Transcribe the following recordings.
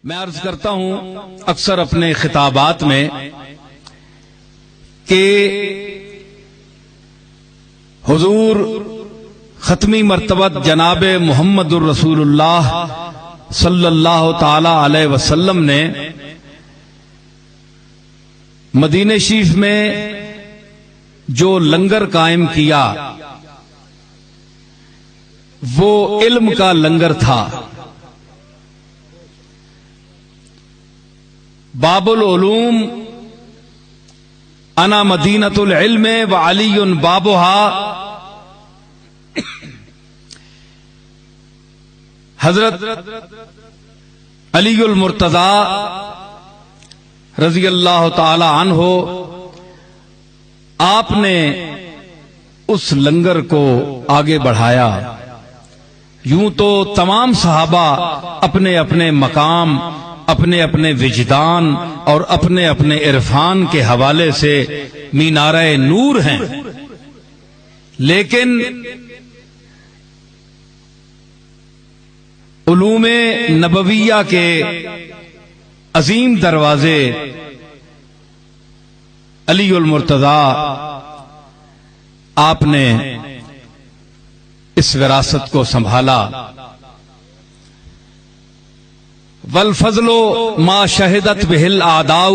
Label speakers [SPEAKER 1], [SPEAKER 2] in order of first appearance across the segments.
[SPEAKER 1] میں عرض کرتا ہوں اکثر اپنے خطابات میں کہ حضور ختمی مرتبہ جناب محمد الرسول اللہ صلی اللہ تعالی علیہ وسلم نے مدینہ شریف میں جو لنگر قائم کیا وہ علم کا لنگر تھا. باب العلوم انا مدینۃ العلم وعلی بابها. حضرت علی المرتضی رضی اللہ تعالی عنہ آپ نے اس لنگر کو آگے بڑھایا. یوں تو تمام صحابہ اپنے اپنے مقام، اپنے اپنے وجدان اور اپنے اپنے عرفان کے حوالے سے مینارہ نور ہیں، لیکن علوم نبویہ کے عظیم دروازے علی المرتضی آپ نے اس وراثت کو سنبھالا. والفضل ما شہدت بہ الاعداء.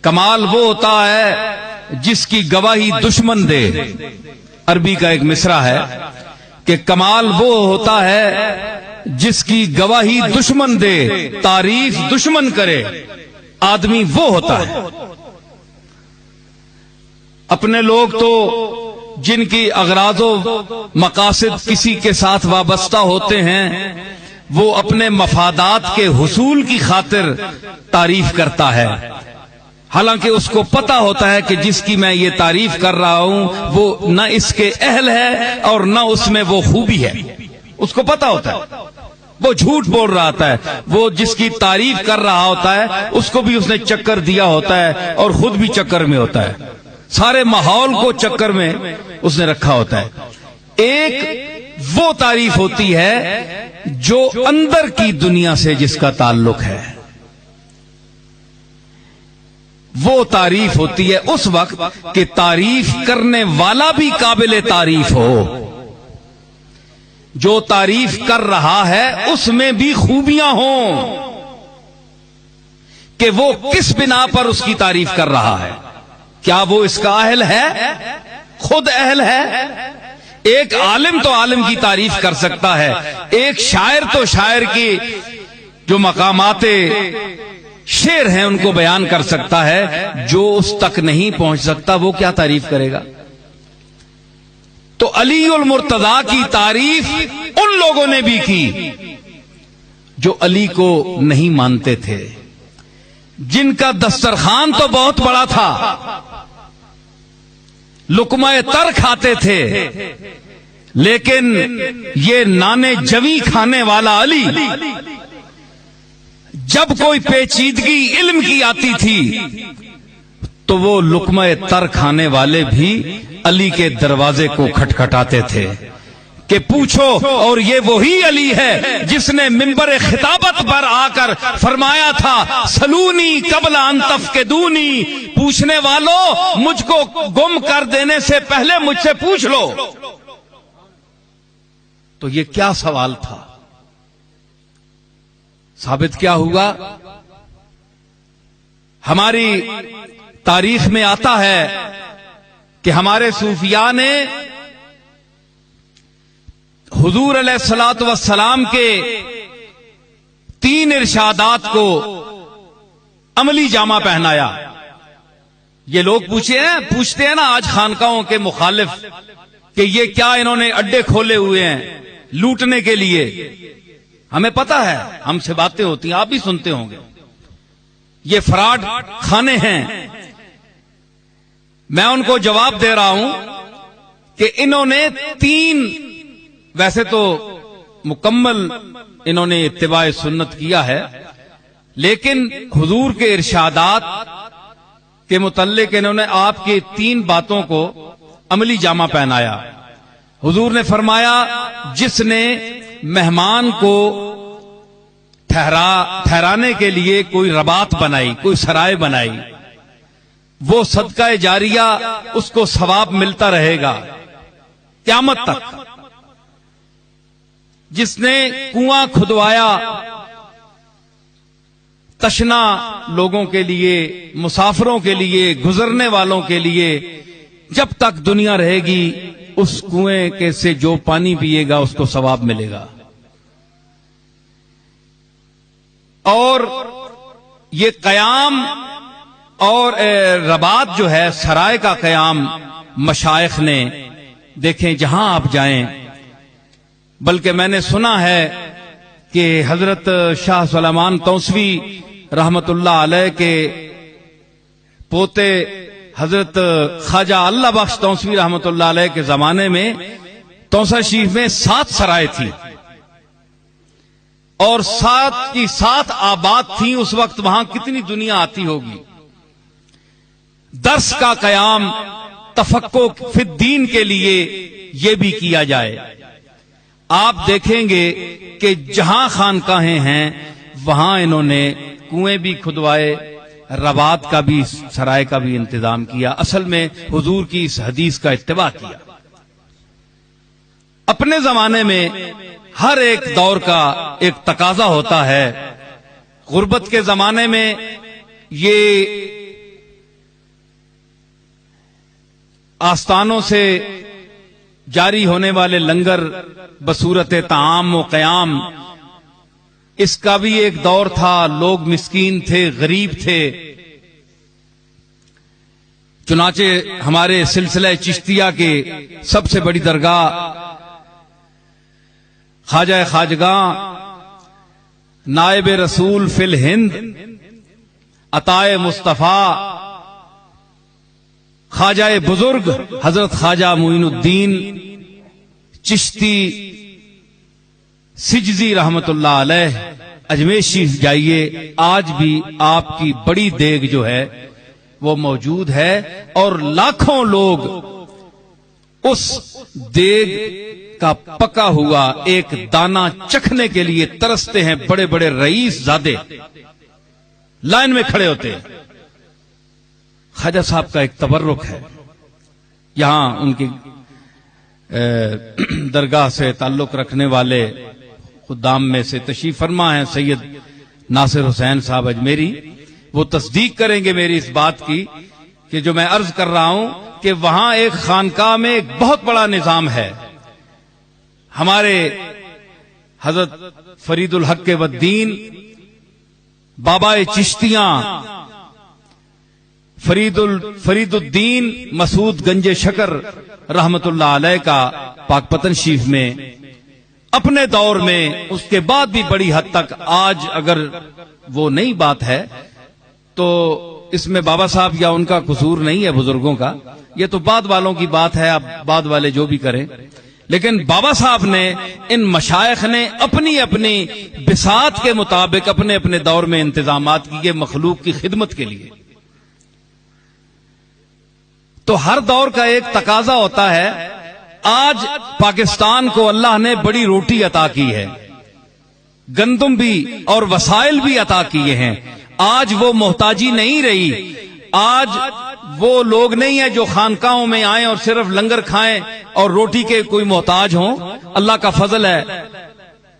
[SPEAKER 1] کمال وہ ہوتا ہے جس کی گواہی دشمن دے. عربی کا ایک مصرع ہے کہ کمال وہ ہوتا ہے جس کی گواہی دشمن دے، تعریف دشمن کرے. آدمی وہ ہوتا ہے. اپنے لوگ تو جن کی اغراض و مقاصد کسی کے ساتھ وابستہ ہوتے ہیں وہ اپنے مفادات کے حصول کی خاطر تعریف کرتا ہے، حالانکہ اس کو پتا ہوتا ہے کہ جس کی میں یہ تعریف کر رہا ہوں وہ نہ اس کے اہل ہے اور نہ اس میں وہ خوبی ہے. اس کو پتا ہوتا ہے، وہ جھوٹ بول رہا ہوتا ہے. وہ جس کی تعریف کر رہا ہوتا ہے اس کو بھی اس نے چکر دیا ہوتا ہے اور خود بھی چکر میں ہوتا ہے. سارے ماحول کو چکر میں اس نے رکھا ہوتا ہے. ایک وہ تعریف ہوتی ہے جو اندر کی دنیا سے جس کا تعلق ہے. وہ تعریف ہوتی ہے اس وقت کہ تعریف کرنے والا بھی قابل تعریف ہو. جو تعریف کر رہا ہے اس میں بھی خوبیاں ہوں کہ وہ کس بنا پر اس کی تعریف کر رہا ہے. کیا وہ اس کا اہل ہے؟ خود اہل ہے. ایک عالم تو عالم کی تعریف کر سکتا ہے، ایک شاعر تو شاعر کی جو مقامات شعر ہیں ان کو بیان کر سکتا ہے. جو اس تک نہیں پہنچ سکتا وہ کیا تعریف کرے گا؟ تو علی المرتضی کی تعریف ان لوگوں نے بھی کی جو علی کو نہیں مانتے تھے، جن کا دسترخوان تو بہت بڑا تھا، لقمہ تر کھاتے تھے، لیکن یہ نانے جوی کھانے والا علی جب کوئی پیچیدگی علم کی آتی تھی تو وہ لقمہ تر کھانے والے بھی علی کے دروازے کو کھٹکھٹاتے تھے کہ پوچھو. اور یہ وہی علی ہے جس نے منبر خطابت پر آ کر فرمایا تھا سلونی قبل ان تفقدونی، پوچھنے والوں مجھ کو گم کر دینے سے پہلے مجھ سے پوچھ لو. تو یہ کیا سوال تھا؟ ثابت کیا ہوا؟ ہماری تاریخ میں آتا ہے کہ ہمارے صوفیاء نے حضور علیہ الصلوۃ والسلام کے 3 ارشادات کو عملی جامہ پہنایا. یہ لوگ پوچھتے ہیں نا آج خانقاہوں کے مخالف کہ یہ کیا انہوں نے اڈے کھولے ہوئے ہیں لوٹنے کے لیے. ہمیں پتا ہے، ہم سے باتیں ہوتی ہیں، آپ بھی سنتے ہوں گے. یہ فراڈ خانے ہیں. میں ان کو جواب دے رہا ہوں کہ انہوں نے 3، ویسے تو مکمل انہوں نے اتباع سنت کیا ہے، لیکن حضور کے ارشادات کے متعلق انہوں نے آپ کی 3 باتوں کو عملی جامہ پہنایا. حضور نے فرمایا جس نے مہمان کو ٹھہرانے کے لیے کوئی رباط بنائی، کوئی سرائے بنائی، وہ صدقہ جاریہ اس کو ثواب ملتا رہے گا قیامت تک۔ جس نے کنواں کھدوایا تشنا لوگوں کے لیے، مسافروں کے لیے، گزرنے والوں کے لیے، جب تک دنیا رہے گی اس کنویں کے سے جو پانی پیے گا اس کو ثواب ملے گا۔ اور یہ قیام اور رباط جو ہے، سرائے کا قیام، مشائخ نے دیکھیں جہاں آپ جائیں، بلکہ میں نے سنا ہے کہ حضرت شاہ سلیمان توسوی رحمت اللہ علیہ کے پوتے حضرت خواجہ اللہ بخش توسوی رحمت اللہ علیہ کے زمانے میں توسا شریف میں 7 سرائے تھی، اور 7 کی 7 آباد تھیں۔ اس وقت وہاں کتنی دنیا آتی ہوگی۔ درس کا قیام، تفقہ فی الدین کے لیے یہ بھی کیا جائے۔ آپ دیکھیں گے کہ جہاں خانقاہیں ہیں وہاں انہوں نے کنویں بھی کھدوائے، رباط کا بھی، سرائے کا بھی انتظام کیا، اصل میں حضور کی اس حدیث کا اتباع کیا۔ اپنے زمانے میں ہر ایک دور کا ایک تقاضا ہوتا ہے۔ غربت کے زمانے میں یہ آستانوں سے جاری ہونے والے لنگر بصورت طعام و قیام، اس کا بھی ایک دور تھا۔ لوگ مسکین تھے، غریب تھے۔ چنانچہ ہمارے سلسلہ چشتیہ کے سب سے بڑی درگاہ خواجہ خواجگاں نائب رسول فی الہند عطائے مصطفیٰ خواجہ بزرگ حضرت خواجہ معین الدین چشتی سجزی رحمت اللہ علیہ اجمیر شریف جائیے، آج بھی آپ کی بڑی دیگ جو ہے وہ موجود ہے، اور لاکھوں لوگ اس دیگ کا پکا ہوا ایک دانہ چکھنے کے لیے ترستے ہیں۔ بڑے بڑے رئیس زادے لائن میں کھڑے ہوتے ہیں۔ خواجہ صاحب کا ایک تبرک ہے، یہاں ان کی درگاہ سے تعلق رکھنے والے خدام میں سے تشریف فرما ہیں سید ناصر حسین صاحب اجمیری، وہ تصدیق کریں گے میری اس بات کی کہ جو میں عرض کر رہا ہوں کہ وہاں ایک خانقاہ میں ایک بہت بڑا نظام ہے۔ ہمارے حضرت فرید الحق والدین بابا چشتیاں فرید الدین مسعود گنج شکر رحمت اللہ علیہ کا پاک پتن شریف میں اپنے دور میں، اس کے بعد بھی بڑی حد تک آج اگر وہ نئی بات ہے تو اس میں بابا صاحب یا ان کا قصور نہیں ہے، بزرگوں کا، یہ تو بعد والوں کی بات ہے، اب بعد والے جو بھی کریں، لیکن بابا صاحب نے، ان مشائخ نے اپنی اپنی بساط کے مطابق اپنے اپنے دور میں انتظامات کیے مخلوق کی خدمت کے لیے۔ تو ہر دور کا ایک تقاضا ہوتا ہے۔ آج پاکستان کو اللہ نے بڑی روٹی عطا کی ہے، گندم بھی اور وسائل بھی عطا کیے ہیں۔ آج وہ محتاجی نہیں رہی۔ آج وہ لوگ نہیں ہیں جو خانقاہوں میں آئیں اور صرف لنگر کھائیں اور روٹی کے کوئی محتاج ہوں۔ اللہ کا فضل ہے،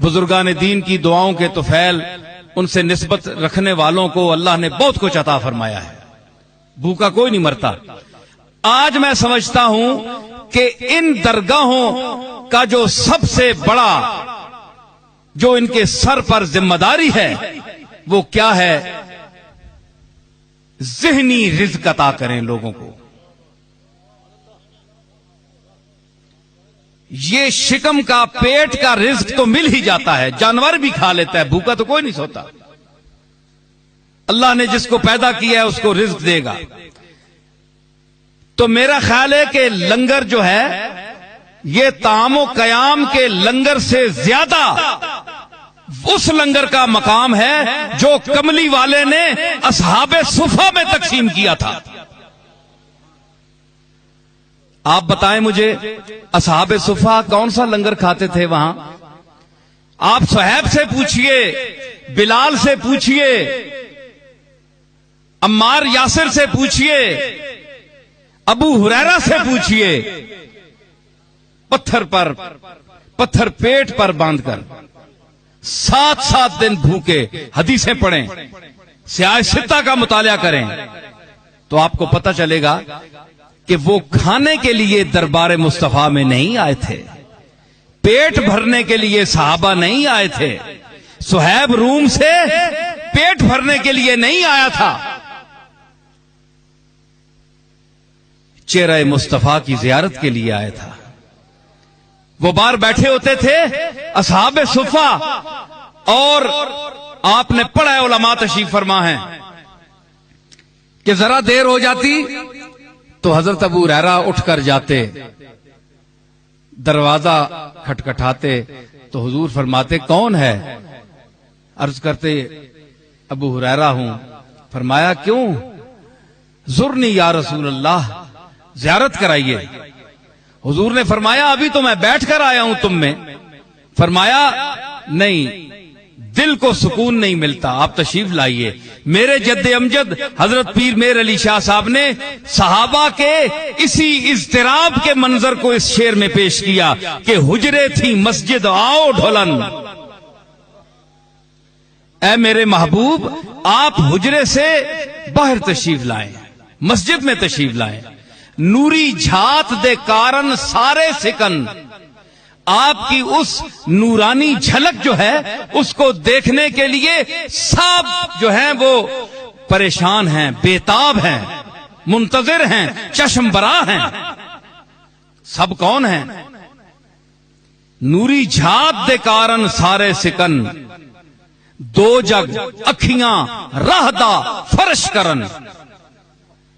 [SPEAKER 1] بزرگان دین کی دعاؤں کے طفیل، ان سے نسبت رکھنے والوں کو اللہ نے بہت کچھ عطا فرمایا ہے، بھوکا کوئی نہیں مرتا۔ آج میں سمجھتا ہوں کہ ان درگاہوں کا جو سب سے بڑا جو ان کے سر پر ذمہ داری ہے وہ کیا ہے؟ ذہنی رزق عطا کریں لوگوں کو۔ یہ شکم کا، پیٹ کا رزق تو مل ہی جاتا ہے، جانور بھی کھا لیتا ہے، بھوکا تو کوئی نہیں سوتا۔ اللہ نے جس کو پیدا کیا ہے اس کو رزق دے گا۔ تو میرا خیال ہے کہ لنگر جو ہے یہ طعام و قیام کے لنگر سے زیادہ اس لنگر کا مقام ہے جو کملی والے نے اصحاب صفہ میں تقسیم کیا تھا۔ آپ بتائیں مجھے، اصحاب صفہ کون سا لنگر کھاتے تھے وہاں؟ آپ صہیب سے پوچھئے، بلال سے پوچھئے، عمار یاسر سے پوچھئے، ابو ہریرہ سے پوچھئے، پتھر پیٹ پر باندھ کر 7 دن بھوکے حدیثیں پڑھیں، سیاہ ستہ کا مطالعہ کریں، تو آپ کو پتہ چلے گا کہ وہ کھانے کے لیے دربار مصطفیٰ میں نہیں آئے تھے، پیٹ بھرنے کے لیے صحابہ نہیں آئے تھے، صہیب روم سے پیٹ بھرنے کے لیے نہیں آیا تھا، چہرہ مصطفیٰ کی زیارت کے لیے آیا تھا۔ وہ بار بیٹھے ہوتے تھے اصحاب صفہ، اور آپ نے پڑھا ہے، علماء تشریف فرما ہیں کہ ذرا دیر ہو جاتی تو حضرت ابو ہریرہ اٹھ کر جاتے، دروازہ کھٹکھٹاتے تو حضور فرماتے کون ہے؟ عرض کرتے ابو ہریرہ ہوں۔ فرمایا کیوں؟ زرنی یا رسول اللہ، زیارت کرائیے۔ حضور نے فرمایا ابھی تو میں بیٹھ کر آیا ہوں تم میں۔ فرمایا نہیں، دل کو سکون نہیں ملتا، آپ تشریف لائیے۔ میرے جد امجد حضرت پیر میر علی شاہ صاحب نے صحابہ کے اسی اضطراب کے منظر کو اس شعر میں پیش کیا کہ حجرے تھی مسجد آؤ ڈھولن۔ اے میرے محبوب، آپ حجرے سے باہر تشریف لائیں، مسجد میں تشریف لائیں۔ نوری جھات دے کارن سارے سکن، آپ کی اس نورانی جھلک جو ہے اس کو دیکھنے کے لیے سب جو ہیں وہ پریشان ہیں، بیتاب ہیں، منتظر ہیں، چشم برا ہیں۔ سب کون ہیں؟ نوری جھات دے کارن سارے سکن، دو جگ اکھیاں راہ دا فرش کرن۔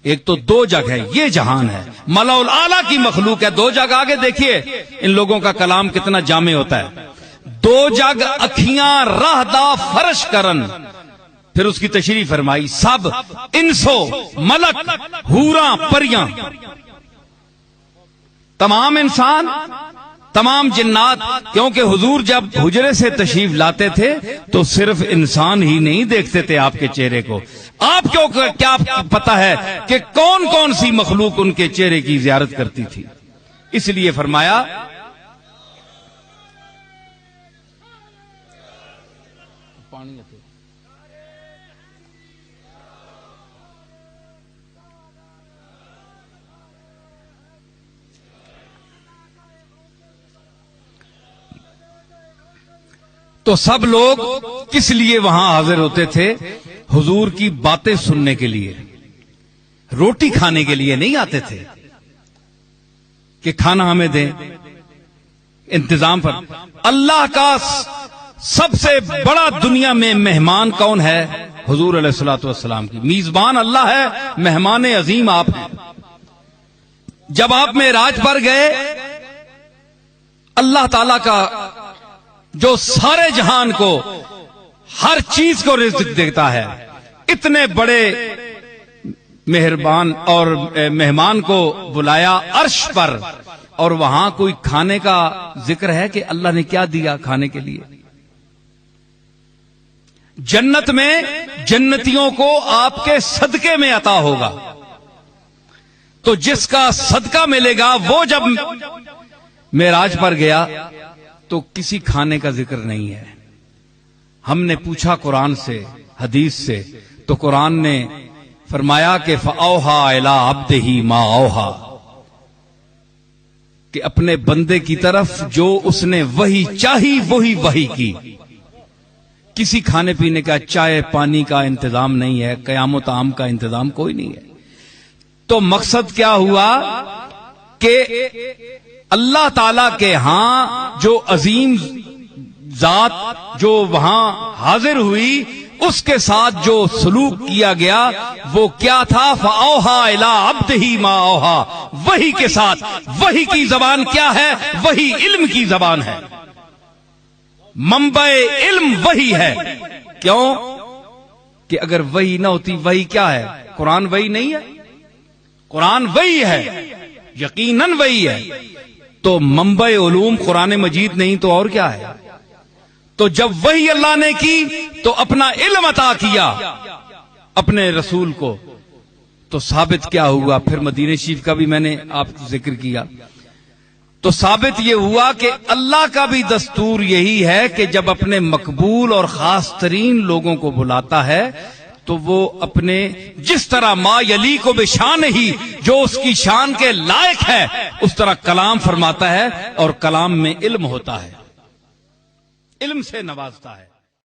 [SPEAKER 1] ایک تو دو جگ ہے، یہ جہان ہے، ملا الاعلیٰ کی مخلوق ہے۔ دو جگ آگے دیکھیے ان لوگوں کا کلام کتنا جامع ہوتا ہے۔ دو جگ اکھیاں راہ دا فرش کرن، پھر اس کی تشریح فرمائی سب انسو ملک حوراں پریاں، تمام انسان تمام جنات، کیونکہ حضور جب حجرے سے تشریف لاتے تھے تو صرف انسان ہی نہیں دیکھتے تھے آپ کے چہرے کو، آپ کو کیا پتا ہے کہ کون کون سی مخلوق ان کے چہرے کی زیارت کرتی تھی۔ اس لیے فرمایا تو سب لوگ کس لیے وہاں حاضر ہوتے تھے؟ حضور کی باتیں سننے کے لیے، روٹی کھانے کے لیے نہیں آتے تھے کہ کھانا ہمیں دیں، انتظام پر۔ اللہ کا سب سے بڑا دنیا میں مہمان کون ہے؟ حضور علیہ الصلوۃ والسلام کی میزبان اللہ ہے، مہمان عظیم آپ ہیں۔ جب آپ معراج پر گئے، اللہ تعالی کا جو سارے جہان کو ہر چیز کو رزق دیتا ہے، اتنے بڑے مہربان اور مہمان کو بلایا عرش پر، اور وہاں کوئی کھانے کا ذکر ہے کہ اللہ نے کیا دیا کھانے کے لیے؟ جنت میں جنتیوں کو آپ کے صدقے میں عطا ہوگا، تو جس کا صدقہ ملے گا وہ جب معراج پر گیا تو کسی کھانے کا ذکر نہیں ہے۔ ہم نے پوچھا قرآن سے، حدیث سے، تو قرآن نے فرمایا کہ فَأَوْحَا إِلَىٰ عَبْدِهِ مَا أَوْحَا، کہ اپنے بندے کی طرف جو اس نے وحی چاہی وہی وحی کی۔ کسی کھانے پینے کا، چائے پانی کا انتظام نہیں ہے، قیام و طعام کا انتظام کوئی نہیں ہے۔ تو مقصد کیا ہوا کہ اللہ تعالی کے ہاں جو عظیم ذات جو وہاں حاضر ہوئی، اس کے ساتھ جو سلوک کیا گیا وہ کیا تھا؟ فَأَوْحَا إِلَىٰ عَبْدِهِ مَا أَوْحَا، وحی کے ساتھ۔ وحی کی زبان کیا ہے؟ وحی علم کی زبان ہے، منبع علم وحی ہے۔ کیوں کہ اگر وحی نہ ہوتی، وحی کیا ہے؟ قرآن وحی نہیں ہے، قرآن وحی ہے، یقیناً وحی ہے۔ تو منبع علوم قرآن مجید نہیں تو اور کیا ہے؟ تو جب وہی اللہ نے کی تو اپنا علم عطا کیا اپنے رسول کو، تو ثابت کیا ہوا؟ پھر مدینہ شریف کا بھی میں نے آپ کو ذکر کیا، تو ثابت یہ ہوا کہ اللہ کا بھی دستور یہی ہے کہ جب اپنے مقبول اور خاص ترین لوگوں کو بلاتا ہے تو وہ اپنے جس طرح ما یلی کو بشان ہی، جو اس کی شان کے لائق ہے، اس طرح کلام فرماتا ہے، اور کلام میں علم ہوتا ہے، علم سے نوازتا ہے۔